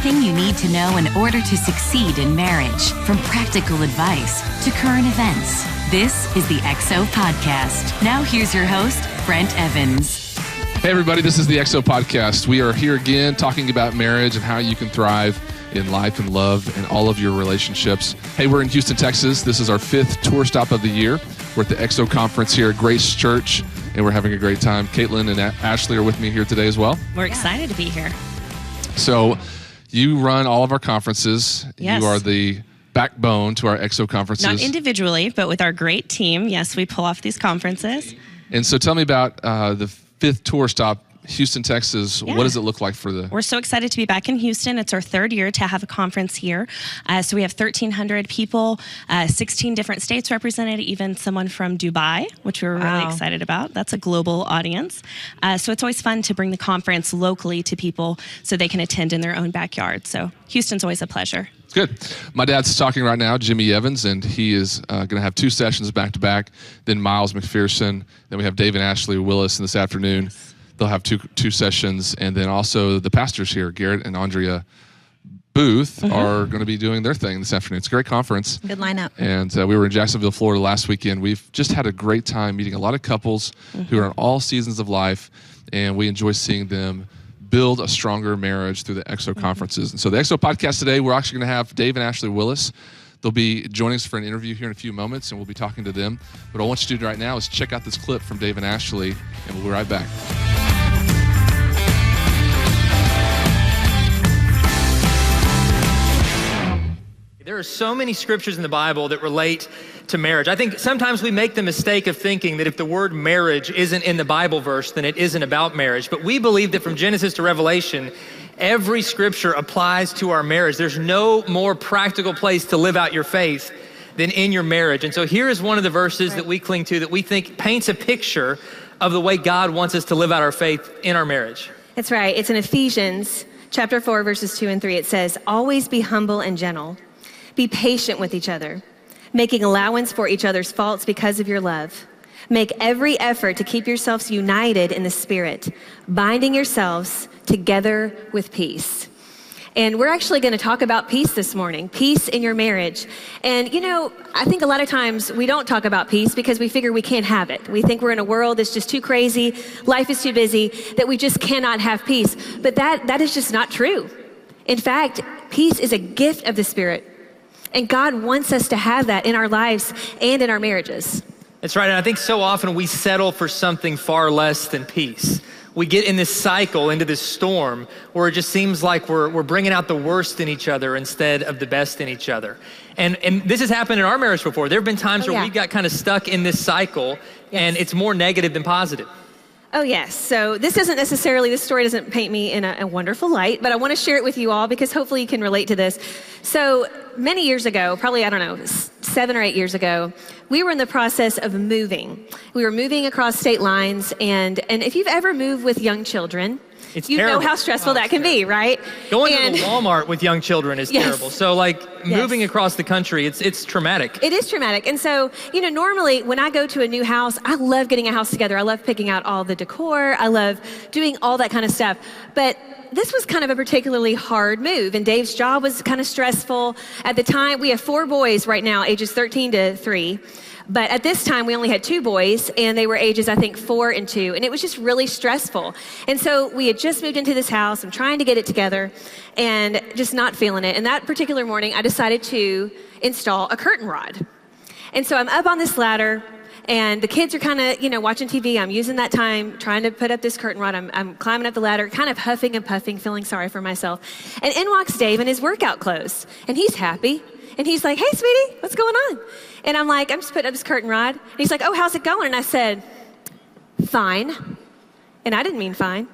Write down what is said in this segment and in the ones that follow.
Everything you need to know in order to succeed in marriage, from practical advice to current events. This is the XO Podcast. Now here's your host, Brent Evans. Hey everybody, this is the XO Podcast. We are here again talking about marriage and how you can thrive in life and love and all of your relationships. Hey, we're in Houston, Texas. This is our 5th tour stop of the year. We're at the XO Conference here at Grace Church, and we're having a great time. Caitlin and Ashley are with me here today as well. We're excited to be here. So you run all of our conferences. Yes. You are the backbone to our XO conferences. Not individually, but with our great team. Yes, we pull off these conferences. And so tell me about the 5th tour stop, Houston, Texas. Yeah. What does it look like for the... We're so excited to be back in Houston. It's our 3rd year to have a conference here. So we have 1,300 people, 16 different states represented, even someone from Dubai, which we were really excited about. That's a global audience. So it's always fun to bring the conference locally to people so they can attend in their own backyard. So Houston's always a pleasure. Good. My dad's talking right now, Jimmy Evans, and he is going to have 2 sessions back-to-back, then Miles McPherson, then we have Dave and Ashley Willis this afternoon. Yes. They'll have two sessions, and then also the pastors here, Garrett and Andrea Booth, are going to be doing their thing this afternoon. It's a great conference. Good lineup. And we were in Jacksonville, Florida last weekend. We've just had a great time meeting a lot of couples who are in all seasons of life, and we enjoy seeing them build a stronger marriage through the XO conferences. And so the XO Podcast today, we're actually going to have Dave and Ashley Willis. They'll be joining us for an interview here in a few moments, and we'll be talking to them. What I want you to do right now is check out this clip from Dave and Ashley, and we'll be right back. There are so many scriptures in the Bible that relate to marriage. I think sometimes we make the mistake of thinking that if the word marriage isn't in the Bible verse, then it isn't about marriage. But we believe that from Genesis to Revelation, every scripture applies to our marriage. There's no more practical place to live out your faith than in your marriage. And so here is one of the verses that we cling to that we think paints a picture of the way God wants us to live out our faith in our marriage. That's right. It's in Ephesians chapter 4, verses 2 and 3. It says, "Always be humble and gentle. Be patient with each other, making allowance for each other's faults because of your love. Make every effort to keep yourselves united in the Spirit, binding yourselves together with peace." And we're actually going to talk about peace this morning, peace in your marriage. And, you know, I think a lot of times we don't talk about peace because we figure we can't have it. We think we're in a world that's just too crazy, life is too busy, that we just cannot have peace. But that is just not true. In fact, peace is a gift of the Spirit. And God wants us to have that in our lives and in our marriages. That's right, and I think so often we settle for something far less than peace. We get in this cycle, into this storm, where it just seems like we're bringing out the worst in each other instead of the best in each other. And this has happened in our marriage before. There have been times where we got kind of stuck in this cycle, and it's more negative than positive. Oh, yes. So this story doesn't paint me in a wonderful light, but I want to share it with you all because hopefully you can relate to this. So many years ago, probably, 7 or 8 years ago, we were in the process of moving. We were moving across state lines, and if you've ever moved with young children, you know how stressful that can be, right? Going to the Walmart with young children is terrible. So moving across the country, it's traumatic. It is traumatic. And so, normally when I go to a new house, I love getting a house together. I love picking out all the decor. I love doing all that kind of stuff. But this was kind of a particularly hard move, and Dave's job was kind of stressful. At the time, we have 4 boys right now, ages 13 to 3. But at this time, we only had 2 boys, and they were ages, I think, 4 and 2. And it was just really stressful. And so we had just moved into this house. I'm trying to get it together and just not feeling it. And that particular morning, I decided to install a curtain rod. And so I'm up on this ladder, and the kids are kind of, watching TV. I'm using that time, trying to put up this curtain rod. I'm climbing up the ladder, kind of huffing and puffing, feeling sorry for myself. And in walks Dave in his workout clothes. And he's happy. And he's like, "Hey, sweetie, what's going on?" And I'm like, "I'm just putting up this curtain rod." And he's like, "Oh, how's it going?" And I said, "Fine." And I didn't mean fine.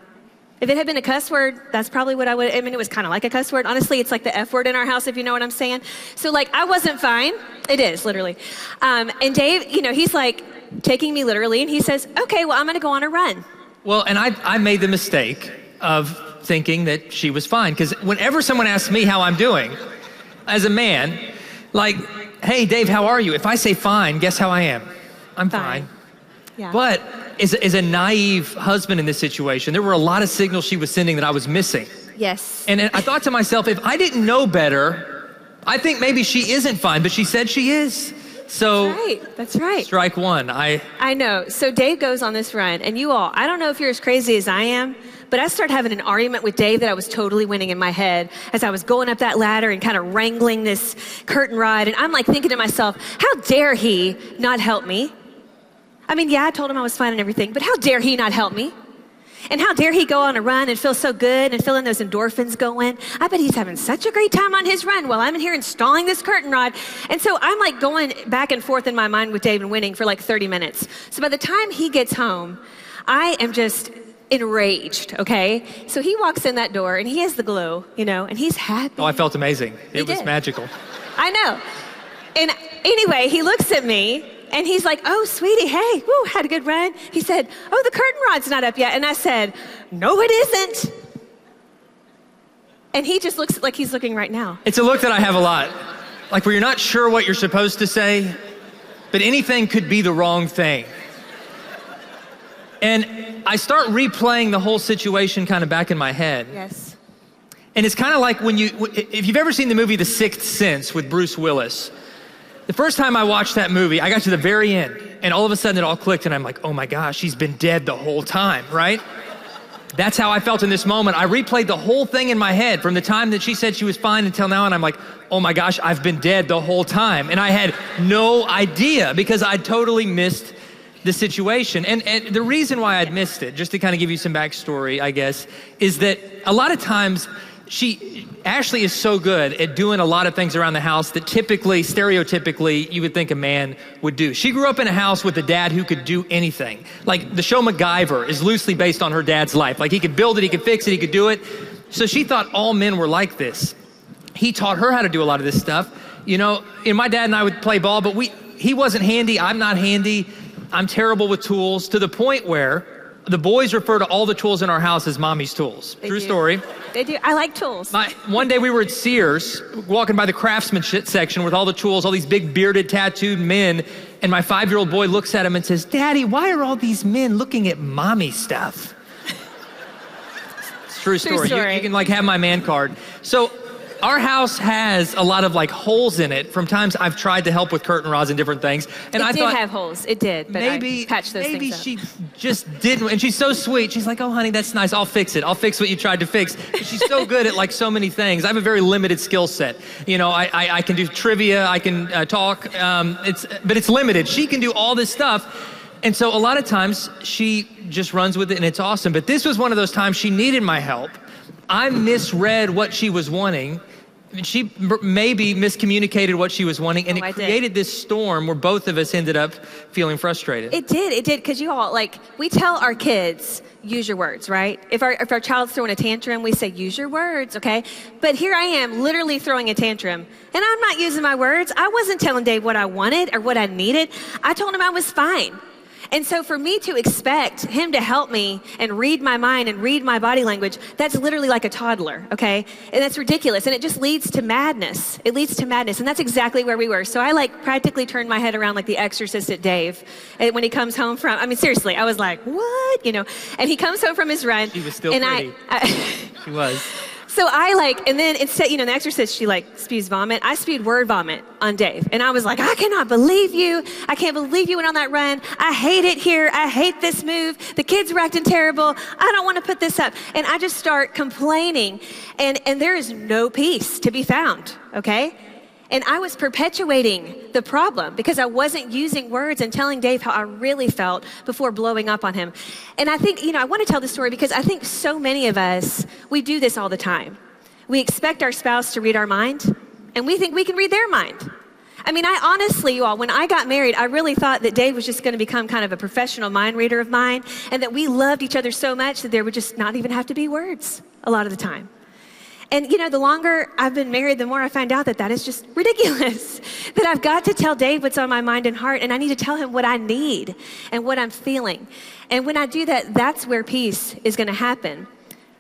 If it had been a cuss word, that's probably what it was kind of like a cuss word. Honestly, it's like the F word in our house, if you know what I'm saying. So I wasn't fine. It is, literally. And Dave, he's like taking me literally, and he says, "Okay, well, I'm going to go on a run." Well, and I made the mistake of thinking that she was fine, because whenever someone asks me how I'm doing, as a man, "Hey, Dave, how are you?" If I say fine, guess how I am? I'm fine. Yeah. But as a naive husband in this situation, there were a lot of signals she was sending that I was missing. Yes. And I thought to myself, if I didn't know better, I think maybe she isn't fine, but she said she is. So That's right. Strike one. I know. So Dave goes on this run, and you all, I don't know if you're as crazy as I am, but I started having an argument with Dave that I was totally winning in my head as I was going up that ladder and kind of wrangling this curtain rod. And I'm like thinking to myself, how dare he not help me? I mean, yeah, I told him I was fine and everything, but how dare he not help me? And how dare he go on a run and feel so good and feeling those endorphins going? I bet he's having such a great time on his run while I'm in here installing this curtain rod. And so I'm like going back and forth in my mind with Dave and winning for like 30 minutes. So by the time he gets home, I am just enraged, okay? So he walks in that door and he has the glow, and he's happy. I felt amazing. It was magical. I know. And anyway, he looks at me and he's like, oh, sweetie, hey, woo, had a good run. He said, oh, the curtain rod's not up yet. And I said, no, it isn't. And he just looks like he's looking right now. It's a look that I have a lot. Like where you're not sure what you're supposed to say, but anything could be the wrong thing. And I start replaying the whole situation kind of back in my head. Yes. And it's kind of like if you've ever seen the movie The Sixth Sense with Bruce Willis, the first time I watched that movie, I got to the very end, and all of a sudden it all clicked, and I'm like, oh my gosh, she's been dead the whole time, right? That's how I felt in this moment. I replayed the whole thing in my head from the time that she said she was fine until now, and I'm like, oh my gosh, I've been dead the whole time. And I had no idea because I totally missed the situation. And the reason why I'd missed it, just to kind of give you some backstory, I guess, is that a lot of times Ashley is so good at doing a lot of things around the house that stereotypically, you would think a man would do. She grew up in a house with a dad who could do anything. Like the show MacGyver is loosely based on her dad's life. Like he could build it, he could fix it, he could do it. So she thought all men were like this. He taught her how to do a lot of this stuff. And my dad and I would play ball, but he wasn't handy, I'm not handy. I'm terrible with tools, to the point where the boys refer to all the tools in our house as mommy's tools. True story. They do. I like tools. One day we were at Sears, walking by the craftsmanship section with all the tools, all these big bearded, tattooed men, and my 5-year-old boy looks at him and says, Daddy, why are all these men looking at mommy stuff? It's true story. You can have my man card. So our house has a lot of holes in it from times I've tried to help with curtain rods and different things. And I thought, have holes. It did, but I patched those things up. Maybe she just didn't. And she's so sweet. She's like, oh, honey, that's nice. I'll fix it. I'll fix what you tried to fix. But she's so good at so many things. I have a very limited skill set. I can do trivia. I can talk. But it's limited. She can do all this stuff. And so a lot of times she just runs with it and it's awesome. But this was one of those times she needed my help. I misread what she was wanting. She maybe miscommunicated what she was wanting, and it created this storm where both of us ended up feeling frustrated. It did, because you all, we tell our kids, use your words, right? If our child's throwing a tantrum, we say, use your words, okay? But here I am literally throwing a tantrum, and I'm not using my words. I wasn't telling Dave what I wanted or what I needed. I told him I was fine. And so for me to expect him to help me and read my mind and read my body language, that's literally like a toddler, okay? And that's ridiculous. And it just leads to madness. It leads to madness. And that's exactly where we were. So I practically turned my head around like the exorcist at Dave. And when he comes home seriously, I was like, what? And he comes home from his run. She was still pretty. She was. So and then instead, the exorcist, she spews vomit. I spewed word vomit on Dave. And I was like, I cannot believe you. I can't believe you went on that run. I hate it here. I hate this move. The kids were acting terrible. I don't want to put this up. And I just start complaining. And there is no peace to be found, okay? And I was perpetuating the problem because I wasn't using words and telling Dave how I really felt before blowing up on him. And I think, I want to tell this story because I think so many of us, we do this all the time. We expect our spouse to read our mind, and we think we can read their mind. I honestly, you all, when I got married, I really thought that Dave was just going to become kind of a professional mind reader of mine, and that we loved each other so much that there would just not even have to be words a lot of the time. And the longer I've been married, the more I find out that is just ridiculous. That I've got to tell Dave what's on my mind and heart, and I need to tell him what I need and what I'm feeling. And when I do that, that's where peace is going to happen.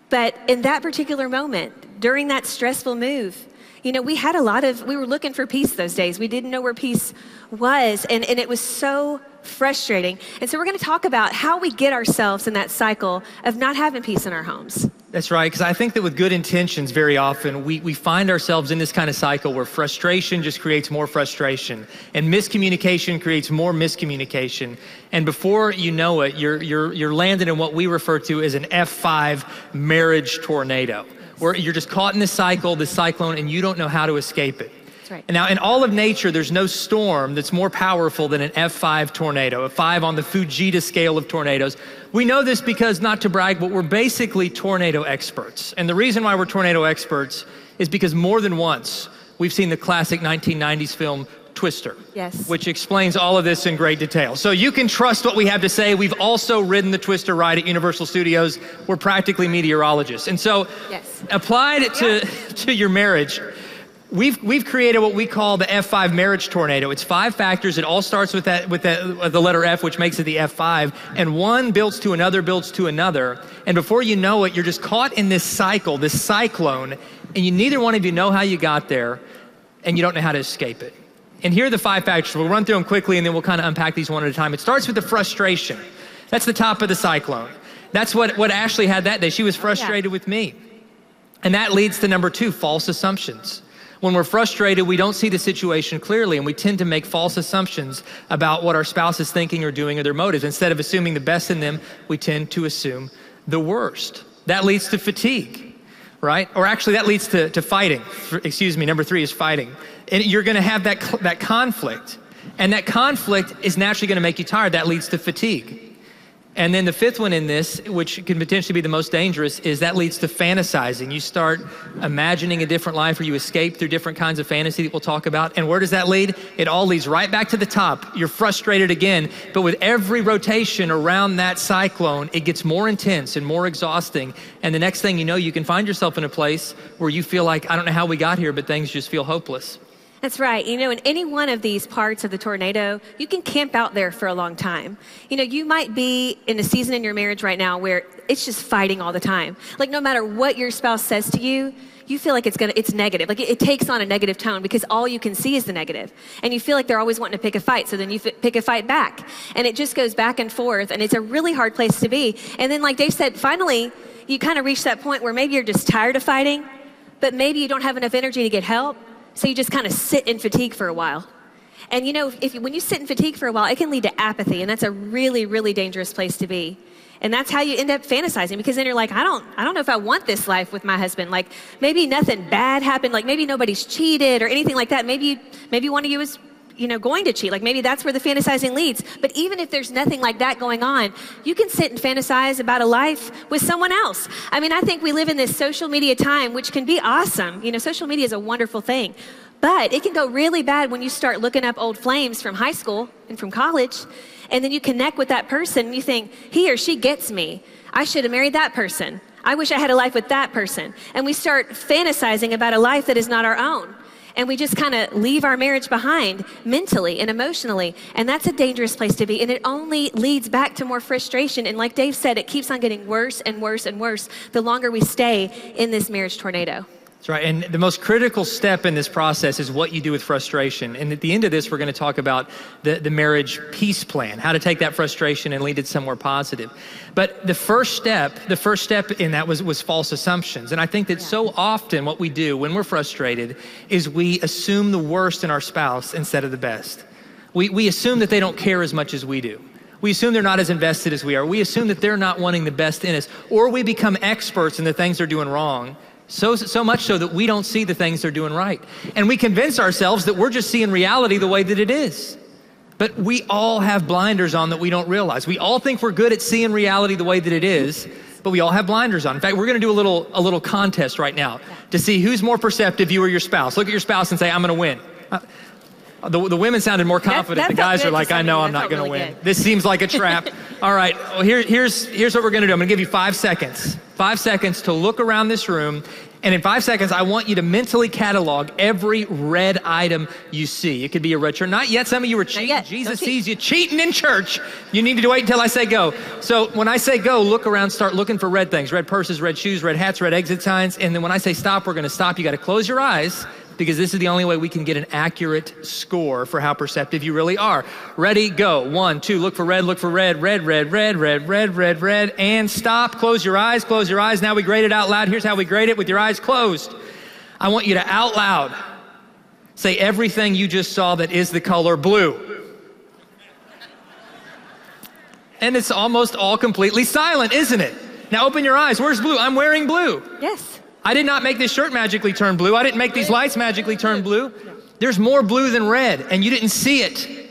But in that particular moment, during that stressful move, we were looking for peace those days. We didn't know where peace was, and it was so frustrating. And so we're going to talk about how we get ourselves in that cycle of not having peace in our homes. That's right, because I think that with good intentions, very often, we find ourselves in this kind of cycle where frustration just creates more frustration, and miscommunication creates more miscommunication. And before you know it, you're landed in what we refer to as an F5 marriage tornado, where you're just caught in this cycle, this cyclone, and you don't know how to escape it. Right. And now in all of nature, there's no storm that's more powerful than an F5 tornado, a 5 on the Fujita scale of tornadoes. We know this because, not to brag, but we're basically tornado experts. And the reason why we're tornado experts is because more than once, we've seen the classic 1990s film Twister, yes, which explains all of this in great detail. So you can trust what we have to say. We've also ridden the Twister ride at Universal Studios. We're practically meteorologists. And so applied it to your marriage, We've created what we call the F5 marriage tornado. It's 5 factors. It all starts with the letter F, which makes it the F5, and one builds to another, builds to another. And before you know it, you're just caught in this cycle, this cyclone, and neither one of you know how you got there, and you don't know how to escape it. And here are the 5 factors. We'll run through them quickly, and then we'll kind of unpack these one at a time. It starts with the frustration. That's the top of the cyclone. That's what Ashley had that day. She was frustrated with me. And that leads to number 2, false assumptions. When we're frustrated, we don't see the situation clearly, and we tend to make false assumptions about what our spouse is thinking or doing or their motives. Instead of assuming the best in them, we tend to assume the worst. That leads to fatigue, right? Or actually, that leads to fighting. Number 3 is fighting. And you're gonna have that conflict. And that conflict is naturally gonna make you tired. That leads to fatigue. And then the 5th one in this, which can potentially be the most dangerous, is that leads to fantasizing. You start imagining a different life, or you escape through different kinds of fantasy that we'll talk about. And where does that lead? It all leads right back to the top. You're frustrated again, but with every rotation around that cyclone, it gets more intense and more exhausting. And the next thing you know, you can find yourself in a place where you feel like, I don't know how we got here, but things just feel hopeless. That's right. In any one of these parts of the tornado, you can camp out there for a long time. You might be in a season in your marriage right now where it's just fighting all the time. Like no matter what your spouse says to you, you feel like it's negative. Like it takes on a negative tone because all you can see is the negative. And you feel like they're always wanting to pick a fight. So then you pick a fight back. And it just goes back and forth. And it's a really hard place to be. And then like Dave said, finally, you kind of reach that point where maybe you're just tired of fighting, but maybe you don't have enough energy to get help. So you just kind of sit in fatigue for a while. And when you sit in fatigue for a while, it can lead to apathy, and that's a really, really dangerous place to be. And that's how you end up fantasizing, because then you're like, I don't know if I want this life with my husband. Like maybe nothing bad happened, like maybe nobody's cheated or anything like that. Maybe one of you is going to cheat. Like maybe that's where the fantasizing leads. But even if there's nothing like that going on, you can sit and fantasize about a life with someone else. I mean, I think we live in this social media time, which can be awesome. Social media is a wonderful thing. But it can go really bad when you start looking up old flames from high school and from college, and then you connect with that person and you think, he or she gets me. I should have married that person. I wish I had a life with that person. And we start fantasizing about a life that is not our own. And we just kind of leave our marriage behind mentally and emotionally. And that's a dangerous place to be. And it only leads back to more frustration. And like Dave said, it keeps on getting worse and worse and worse the longer we stay in this marriage tornado. That's right. And the most critical step in this process is what you do with frustration. And at the end of this, we're going to talk about the marriage peace plan, how to take that frustration and lead it somewhere positive. But the first step in that was false assumptions. And I think that so often what we do when we're frustrated is we assume the worst in our spouse instead of the best. We assume that they don't care as much as we do. We assume they're not as invested as we are. We assume that they're not wanting the best in us. Or we become experts in the things they're doing wrong. So much so that we don't see the things they're doing right. And we convince ourselves that we're just seeing reality the way that it is. But we all have blinders on that we don't realize. We all think we're good at seeing reality the way that it is, but we all have blinders on. In fact, we're gonna do a little contest right now to see who's more perceptive, you or your spouse. Look at your spouse and say, I'm gonna win. The women sounded more confident. The guys are like, I know I'm not gonna win. This seems like a trap. All right, well, here's what we're gonna do. I'm gonna give you 5 seconds. 5 seconds to look around this room, and in 5 seconds, I want you to mentally catalog every red item you see. It could be a red shirt. Not yet, some of you are cheating. Jesus sees you cheating in church. You need to wait until I say go. So when I say go, look around, start looking for red things, red purses, red shoes, red hats, red exit signs, and then when I say stop, we're gonna stop. You gotta close your eyes, because this is the only way we can get an accurate score for how perceptive you really are. Ready, go. 1, 2, look for red, red, red, red, red, red, red, and stop. Close your eyes, close your eyes. Now we grade it out loud. Here's how we grade it with your eyes closed. I want you to out loud say everything you just saw that is the color blue. And it's almost all completely silent, isn't it? Now open your eyes. Where's blue? I'm wearing blue. Yes. I did not make this shirt magically turn blue. I didn't make these lights magically turn blue. There's more blue than red, and you didn't see it.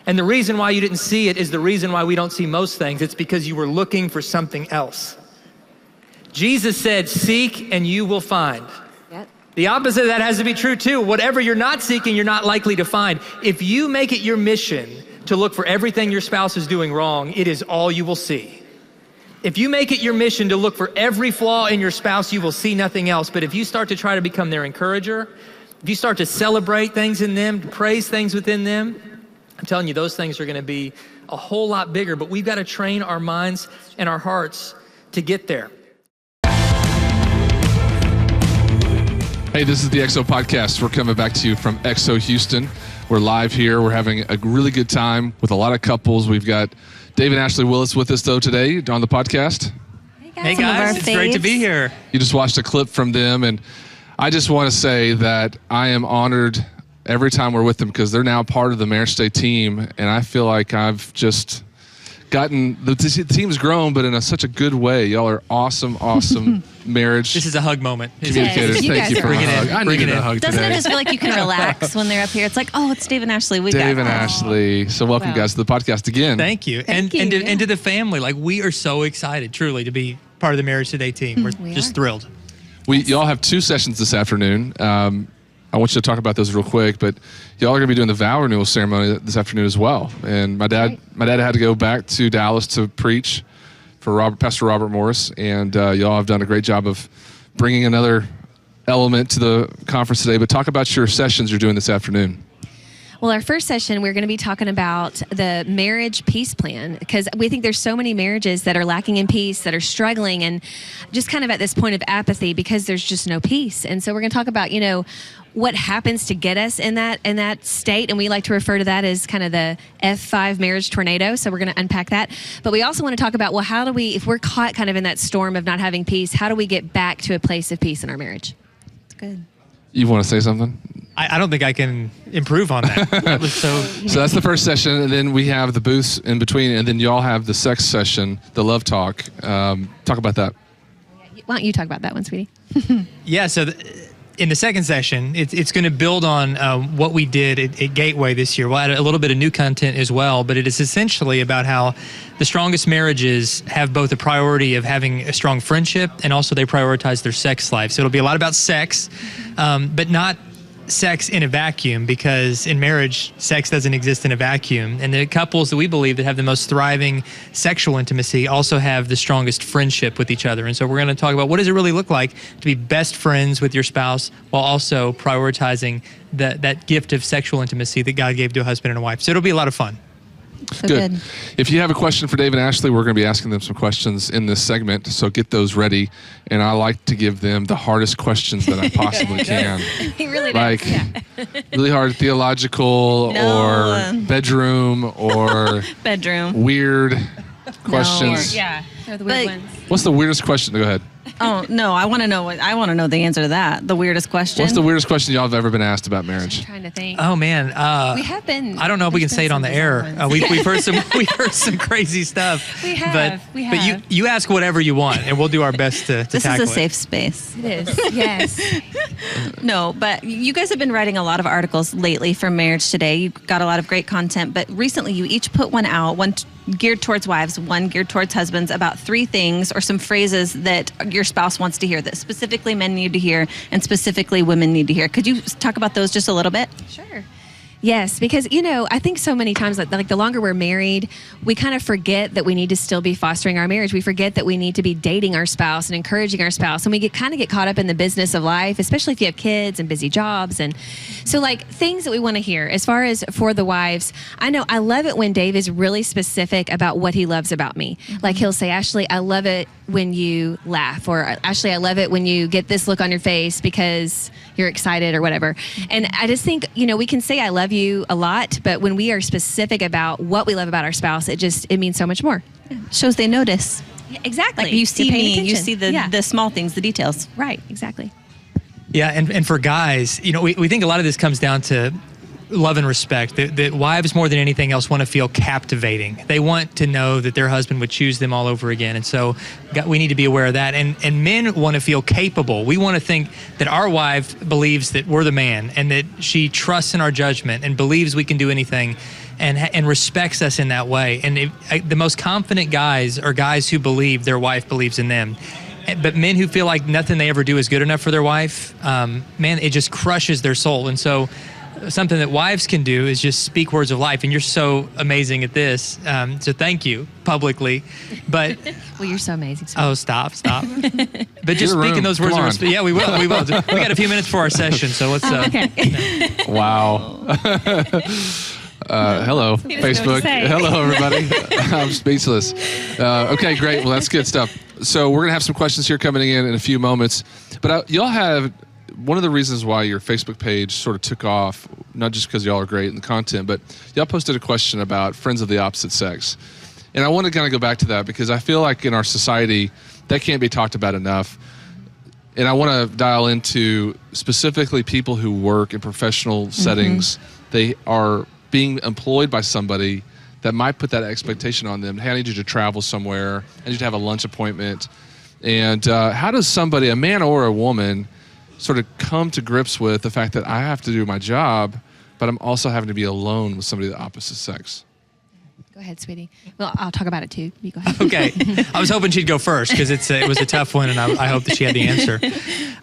And the reason why you didn't see it is the reason why we don't see most things. It's because you were looking for something else. Jesus said, seek and you will find. Yep. The opposite of that has to be true too. Whatever you're not seeking, you're not likely to find. If you make it your mission to look for everything your spouse is doing wrong, it is all you will see. If you make it your mission to look for every flaw in your spouse, you will see nothing else. But if you start to try to become their encourager, if you start to celebrate things in them, to praise things within them, I'm telling you, those things are going to be a whole lot bigger. But we've got to train our minds and our hearts to get there. Hey, this is the XO Podcast. We're coming back to you from XO Houston. We're live here. We're having a really good time with a lot of couples. We've got Dave and Ashley Willis with us, though, today on the podcast. Hey, guys. It's great to be here. You just watched a clip from them, and I just want to say that I am honored every time we're with them because they're now part of the MarriageToday team, and I feel like I've just gotten, the team's grown, but in such a good way. Y'all are awesome marriage. This is a hug moment. Communicators, thank you for the hug. I needed a hug today. Doesn't it just feel like you can relax when they're up here? It's like, oh, it's Dave and Ashley. Dave and Ashley. So welcome, guys, to the podcast again. Thank you. And to the family. Like, we are so excited, truly, to be part of the MarriageToday team. We're just thrilled. Y'all have 2 sessions this afternoon. I want you to talk about those real quick, but y'all are going to be doing the vow renewal ceremony this afternoon as well. And my dad had to go back to Dallas to preach for Pastor Robert Morris, and y'all have done a great job of bringing another element to the conference today. But talk about your sessions you're doing this afternoon. Well, our first session, we're going to be talking about the marriage peace plan, because we think there's so many marriages that are lacking in peace, that are struggling, and just kind of at this point of apathy because there's just no peace. And so we're going to talk about, what happens to get us in that state, and we like to refer to that as kind of the F5 marriage tornado. So we're going to unpack that. But we also want to talk about, well, how do we, if we're caught kind of in that storm of not having peace, how do we get back to a place of peace in our marriage? It's good. You want to say something? I don't think I can improve on that. So that's the first session, and then we have the booths in between, and then y'all have the sex session, the love talk. Talk about that. Why don't you talk about that one, sweetie? Yeah, so in the second session, it's going to build on what we did at Gateway this year. We'll add a little bit of new content as well, but it is essentially about how the strongest marriages have both a priority of having a strong friendship, and also they prioritize their sex life. So it'll be a lot about sex, but not sex in a vacuum, because in marriage, sex doesn't exist in a vacuum. And the couples that we believe that have the most thriving sexual intimacy also have the strongest friendship with each other. And so we're going to talk about what does it really look like to be best friends with your spouse while also prioritizing that gift of sexual intimacy that God gave to a husband and a wife. So it'll be a lot of fun. So good. If you have a question for Dave and Ashley, we're going to be asking them some questions in this segment, so get those ready. And I like to give them the hardest questions that I possibly can. He really does. Really hard theological or bedroom or bedroom weird questions. They're the weird ones. What's the weirdest question? Go ahead. Oh no, I want to know the answer to that. The weirdest question. What's the weirdest question y'all have ever been asked about marriage? I'm trying to think. Oh man, we have been. I don't know if we can say it on the air. We've heard some crazy stuff. We have. But you ask whatever you want, and we'll do our best to This tackle is a safe space. It is. Yes. No, but you guys have been writing a lot of articles lately for Marriage Today. You've got a lot of great content, but recently you each put one out, one geared towards wives, one geared towards husbands, about 3 things or some phrases that your spouse wants to hear, that specifically men need to hear and specifically women need to hear. Could you talk about those just a little bit? Sure. Yes, because, I think so many times, like the longer we're married, we kind of forget that we need to still be fostering our marriage. We forget that we need to be dating our spouse and encouraging our spouse. And we get caught up in the business of life, especially if you have kids and busy jobs. And so things that we want to hear as far as for the wives, I know I love it when Dave is really specific about what he loves about me. Mm-hmm. Like he'll say, Ashley, I love it when you laugh, or Ashley, I love it when you get this look on your face because you're excited or whatever. And I just think, we can say I love you a lot, but when we are specific about what we love about our spouse, it means so much more. Shows they notice. Yeah, exactly. Like you see me, you see the small things, the details. Right, exactly. Yeah, and for guys, we think a lot of this comes down to love and respect. That wives, more than anything else, want to feel captivating. They want to know that their husband would choose them all over again. And so we need to be aware of that. And men want to feel capable. We want to think that our wife believes that we're the man and that she trusts in our judgment and believes we can do anything and respects us in that way. And the most confident guys are guys who believe their wife believes in them. But men who feel like nothing they ever do is good enough for their wife, it just crushes their soul. And so something that wives can do is just speak words of life. And you're so amazing at this. So thank you publicly. But well, you're so amazing. Oh, stop. But just speaking those words of respect. Yeah, we will. We got a few minutes for our session. So let's. Okay. Wow. Hello, Facebook. Hello, everybody. I'm speechless. Okay, great. Well, that's good stuff. So we're going to have some questions here coming in a few moments. But y'all have one of the reasons why your Facebook page sort of took off, not just because y'all are great in the content, but y'all posted a question about friends of the opposite sex. And I want to kind of go back to that because I feel like in our society, that can't be talked about enough. And I want to dial into specifically people who work in professional settings. They are being employed by somebody that might put that expectation on them. Hey, I need you to travel somewhere. I need you to have a lunch appointment. And how does somebody, a man or a woman, sort of come to grips with the fact that I have to do my job, but I'm also having to be alone with somebody of the opposite sex? Go ahead, sweetie. Well, I'll talk about it too. You go ahead. Okay. I was hoping she'd go first because it was a tough one, and I hope that she had the answer.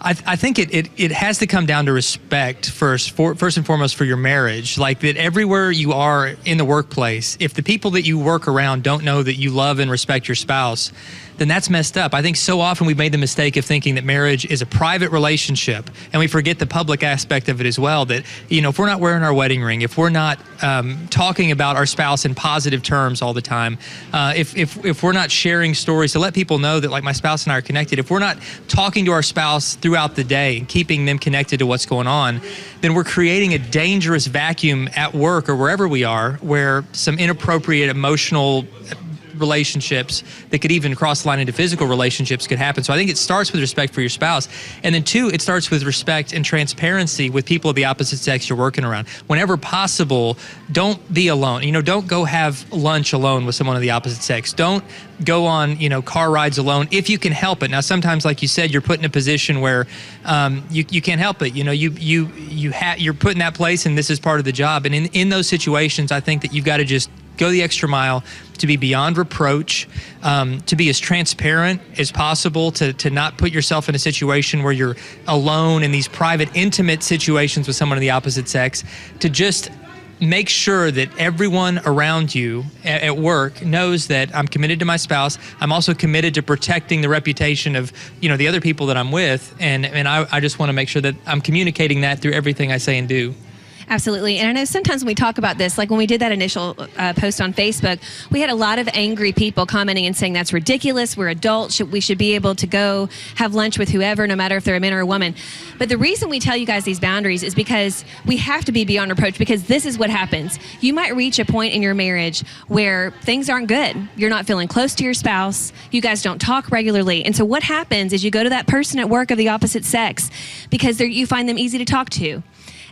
I think it has to come down to respect first and foremost for your marriage. Like that everywhere you are in the workplace, if the people that you work around don't know that you love and respect your spouse, then that's messed up. I think so often we've made the mistake of thinking that marriage is a private relationship, and we forget the public aspect of it as well. That, if we're not wearing our wedding ring, if we're not talking about our spouse in positive terms all the time, if we're not sharing stories to let people know that like my spouse and I are connected, if we're not talking to our spouse throughout the day and keeping them connected to what's going on, then we're creating a dangerous vacuum at work or wherever we are where some inappropriate emotional relationships that could even cross the line into physical relationships could happen. So I think it starts with respect for your spouse. And then two, it starts with respect and transparency with people of the opposite sex you're working around. Whenever possible, don't be alone. Don't go have lunch alone with someone of the opposite sex. Don't go on, car rides alone if you can help it. Now, sometimes, like you said, you're put in a position where you can't help it. You're put in that place and this is part of the job. And in those situations, I think that you've got to just go the extra mile to be beyond reproach, to be as transparent as possible, to not put yourself in a situation where you're alone in these private, intimate situations with someone of the opposite sex, to just make sure that everyone around you at work knows that I'm committed to my spouse. I'm also committed to protecting the reputation of, the other people that I'm with. And I just want to make sure that I'm communicating that through everything I say and do. Absolutely. And I know sometimes when we talk about this, like when we did that initial post on Facebook, we had a lot of angry people commenting and saying that's ridiculous. We're adults. We should be able to go have lunch with whoever, no matter if they're a man or a woman. But the reason we tell you guys these boundaries is because we have to be beyond reproach, because this is what happens. You might reach a point in your marriage where things aren't good. You're not feeling close to your spouse. You guys don't talk regularly. And so what happens is you go to that person at work of the opposite sex because you find them easy to talk to.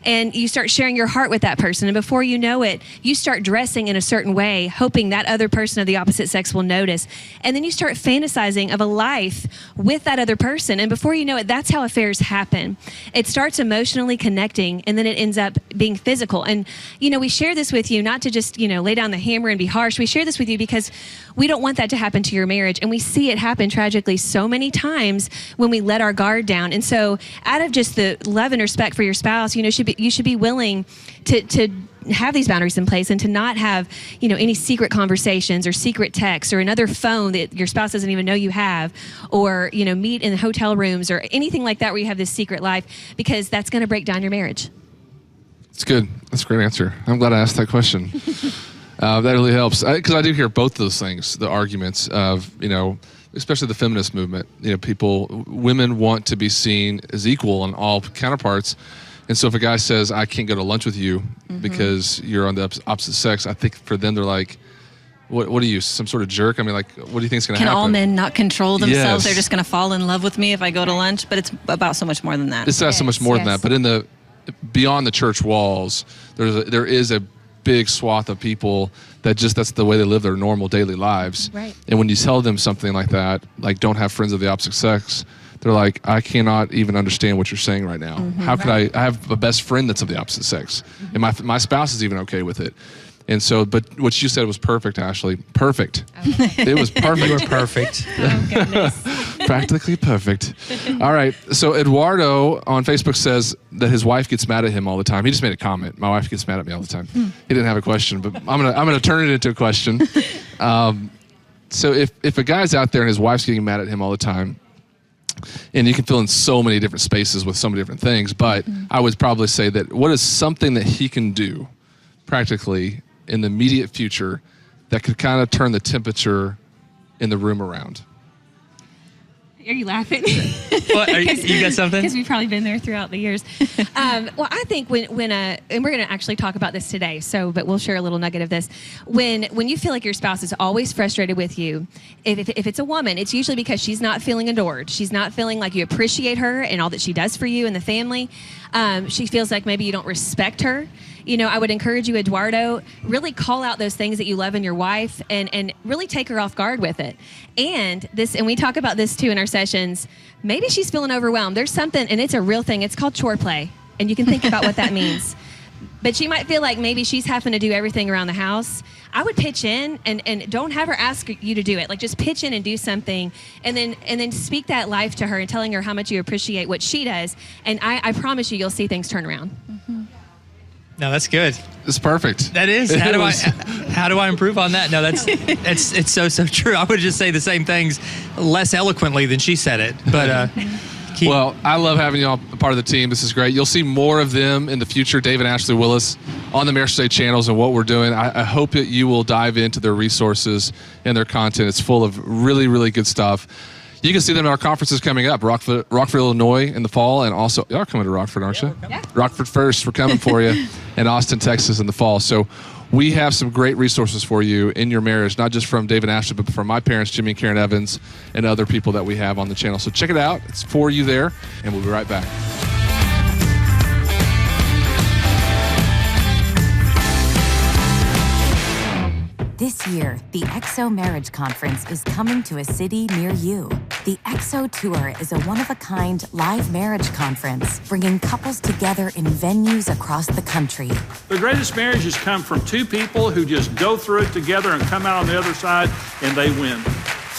And you start sharing your heart with that person. And before you know it, you start dressing in a certain way, hoping that other person of the opposite sex will notice. And then you start fantasizing of a life with that other person. And before you know it, that's how affairs happen. It starts emotionally connecting, and then it ends up being physical. And, we share this with you, not to just, lay down the hammer and be harsh. We share this with you because we don't want that to happen to your marriage. And we see it happen tragically so many times when we let our guard down. And so out of just the love and respect for your spouse, you should be willing to have these boundaries in place and to not have, any secret conversations or secret texts or another phone that your spouse doesn't even know you have, or, meet in hotel rooms or anything like that where you have this secret life, because that's going to break down your marriage. It's good. That's a great answer. I'm glad I asked that question. That really helps, because I do hear both those things, the arguments of, especially the feminist movement. Women want to be seen as equal on all counterparts. And so if a guy says, I can't go to lunch with you because you're on the opposite sex, I think for them, they're like, what are you, some sort of jerk? I mean, like, what do you think is going to happen? Can all men not control themselves? Yes. They're just going to fall in love with me if I go to lunch? But it's about so much more than that. It's not so much more than that. But beyond the church walls, there is a big swath of people that that's the way they live their normal daily lives. Right. And when you tell them something like that, like don't have friends of the opposite sex, they're like, I cannot even understand what you're saying right now. How could I have a best friend that's of the opposite sex? And my spouse is even okay with it. And so, but what you said was perfect, Ashley. Perfect. It was perfect. You were perfect. Oh, goodness. Practically perfect. All right. So Eduardo on Facebook says that his wife gets mad at him all the time. He just made a comment. My wife gets mad at me all the time. He didn't have a question, but I'm gonna turn it into a question. So if a guy's out there and his wife's getting mad at him all the time, and you can fill in so many different spaces with so many different things, but I would probably say that what is something that he can do practically in the immediate future that could kind of turn the temperature in the room around? Are you laughing? What, you got something? Because we've probably been there throughout the years. Well, I think when and we're going to actually talk about this today, but we'll share a little nugget of this. When you feel like your spouse is always frustrated with you, if it's a woman, it's usually because she's not feeling adored. She's not feeling like you appreciate her and all that she does for you and the family. She feels like maybe you don't respect her. I would encourage you, Eduardo, really call out those things that you love in your wife and really take her off guard with it. And we talk about this too in our sessions. Maybe she's feeling overwhelmed. There's something, and it's a real thing. It's called chore play. And you can think about what that means. But she might feel like maybe she's having to do everything around the house. I would pitch in and don't have her ask you to do it. Like, just pitch in and do something, and then speak that life to her and telling her how much you appreciate what she does. And I promise you'll see things turn around. No, that's good. It's perfect. That is. How do I improve on that? No, it's so true. I would just say the same things less eloquently than she said it. But well, I love having you all a part of the team. This is great. You'll see more of them in the future, Dave and Ashley Willis, on the MarriageToday channels and what we're doing. I hope that you will dive into their resources and their content. It's full of really, really good stuff. You can see them at our conferences coming up, Rockford, Illinois in the fall, and also, y'all are coming to Rockford, aren't you? Yeah. Rockford first, we're coming for you, and Austin, Texas in the fall. So we have some great resources for you in your marriage, not just from Dave and Ashley, but from my parents, Jimmy and Karen Evans, and other people that we have on the channel. So check it out. It's for you there, and we'll be right back. This year, the XO Marriage Conference is coming to a city near you. The XO Tour is a one-of-a-kind live marriage conference, bringing couples together in venues across the country. The greatest marriages come from two people who just go through it together and come out on the other side, and they win.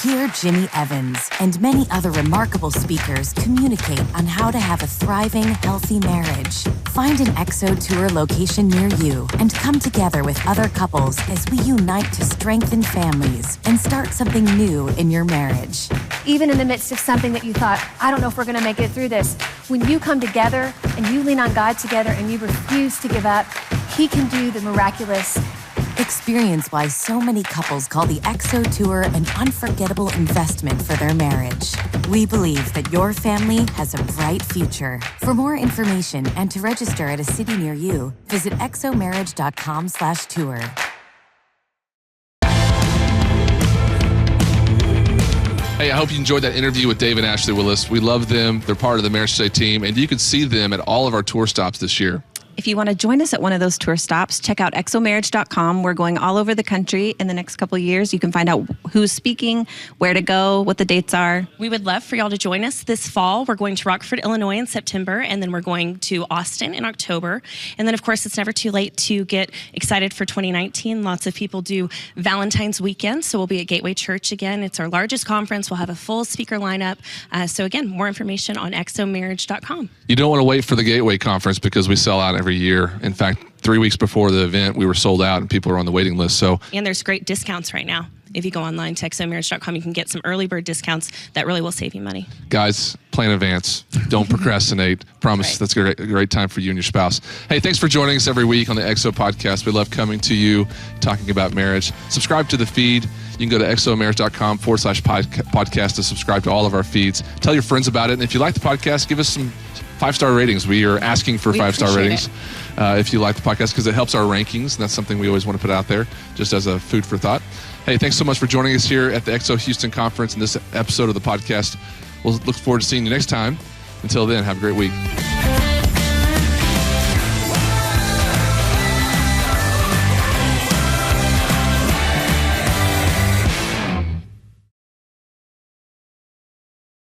Hear Jimmy Evans and many other remarkable speakers communicate on how to have a thriving, healthy marriage. Find an XO Tour location near you and come together with other couples as we unite to strengthen families and start something new in your marriage. Even in the midst of something that you thought, I don't know if we're going to make it through this, when you come together and you lean on God together and you refuse to give up, He can do the miraculous. Experience why so many couples call the XO Tour an unforgettable investment for their marriage. We believe that your family has a bright future. For more information and to register at a city near you, visit xomarriage.com/tour. Hey, I hope you enjoyed that interview with Dave and Ashley Willis. We love them. They're part of the MarriageToday team, and you can see them at all of our tour stops this year. If you want to join us at one of those tour stops, check out xomarriage.com. We're going all over the country in the next couple of years. You can find out who's speaking, where to go, what the dates are. We would love for y'all to join us this fall. We're going to Rockford, Illinois in September, and then we're going to Austin in October. And then, of course, it's never too late to get excited for 2019. Lots of people do Valentine's weekend, so we'll be at Gateway Church again. It's our largest conference. We'll have a full speaker lineup. So again, more information on xomarriage.com. You don't want to wait for the Gateway conference because we sell out every year. In fact, 3 weeks before the event, we were sold out and people are on the waiting list. So, and there's great discounts right now. If you go online to exomarriage.com, you can get some early bird discounts that really will save you money. Guys, plan in advance. Don't procrastinate. Promise that's a great time for you and your spouse. Hey, thanks for joining us every week on the XO Podcast. We love coming to you, talking about marriage. Subscribe to the feed. You can go to exomarriage.com/podcast to subscribe to all of our feeds. Tell your friends about it. And if you like the podcast, give us some 5-star ratings. We are asking for 5-star ratings if you like the podcast, because it helps our rankings. And that's something we always want to put out there just as a food for thought. Hey, thanks so much for joining us here at the XO Houston Conference in this episode of the podcast. We'll look forward to seeing you next time. Until then, have a great week.